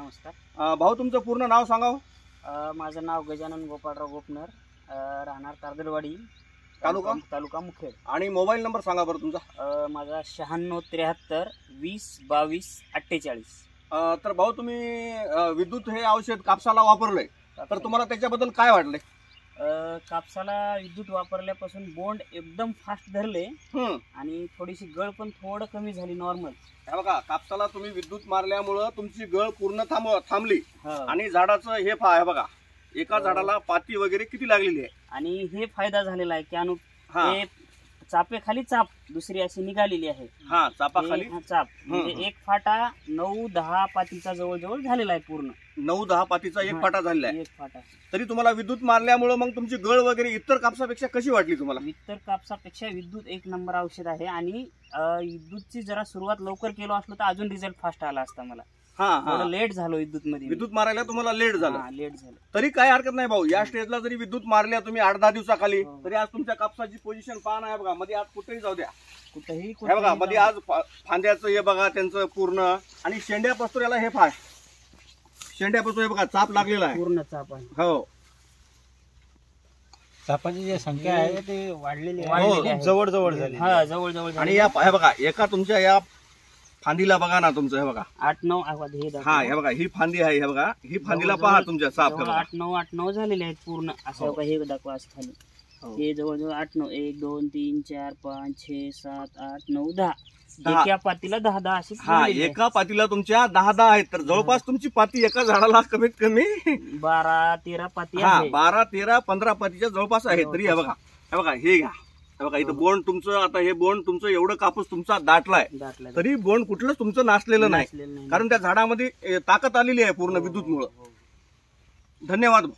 नमस्कार भाऊ, तुमचं पूर्ण नाव सांगा. माझं नाव गजानन गोपाळराव गोपनर, राहणार तारदलवाडी, तालुका मुखेड. आणि मोबाईल नंबर सांगा बरं तुमचा. माझा 9673 20 22 48. तर भाऊ, तुम्ही विद्युत हे औषध कापसाला वापरलंय, तर तुम्हाला त्याच्याबद्दल काय वाटलंय? कापसाला विद्युत वापरल्यापासून बोंड एकदम फास्ट धरले आणि थोडीशी गळ पण थोडं कमी झाली नॉर्मल. हे बघा, कापसाला तुम्ही विद्युत मारल्यामुळं तुमची गळ पूर्ण थांबली आणि झाडाचं हे हे बघा, एका झाडाला पाती वगैरे किती लागलेली आहे. आणि हे फायदा झालेला आहे की चापेखाली चाप दुसरी अशी निघालेली आहे. चापाखाली चाप म्हणजे एक फाटा 9-10 पातीचा जवळजवळ झालेला आहे. पूर्ण 9-10 पातीचा एक फाटा झालेला आहे. एक फाटा. तरी तुम्हाला विद्युत मारल्यामुळे मग तुमची गळ वगैरे इतर कापसापेक्षा कशी वाटली तुम्हाला? इतर कापसापेक्षा विद्युत एक नंबर औषध आहे. आणि विद्युतची जरा सुरुवात लवकर केलो असलो तर अजून रिझल्ट फास्ट आला असता. मला लेट झालो विद्युत मारायला, तुम्हाला लेट झालं. तरी काय हरकत नाही भाऊ, या स्टेजला जरी विद्युत मारल्या तुम्ही 8-10 दिवसाखाली, तरी आज तुमच्या कापसाची पोझिशन पहा ना. बघा, मध्ये आज कुठेही जाऊ द्या, कुठेही बघा मध्ये आज फांद्याचं हे बघा त्यांचं पूर्ण, आणि शेंड्यापासून याला हे शेंड्यापासून हे बघा चाप लागलेला आहे, पूर्ण चाप आहे. हो, चापाची जी संख्या आहे ते वाढलेली आहे, जवळ झाली. जवळ. आणि या बघा, एका तुमच्या या फांदीला बघा ना तुमचं, हे बघा 8-9. हे बघा, ही फांदी आहे, हे बघा, ही फांदीला पहा तुमच्या साप 8-9 झालेले आहेत पूर्ण. असं बघा, हे दाखवा असं खाली, हे जवळजवळ 8-9, 1 2 3 4 5 6 7 8 9 10. एका पातीला 10 अशी. एका पातीला तुमच्या 10 आहेत, तर जवळपास तुमची पाती एका झाडाला कमीत कमी 12-13 पाती, 12-13-15 पातीच्या जवळपास आहे. तरी हे बघा, हे घ्या, हे बघा, इथं बोंड तुमचं, आता हे बोंड तुमचं एवढं कापूस तुमचा दाटलाय, तरी बोंड कुठलंच तुमचं नासलेलं नाही, कारण त्या झाडामध्ये ताकद आलेली आहे पूर्ण विद्युत मुळे. धन्यवाद.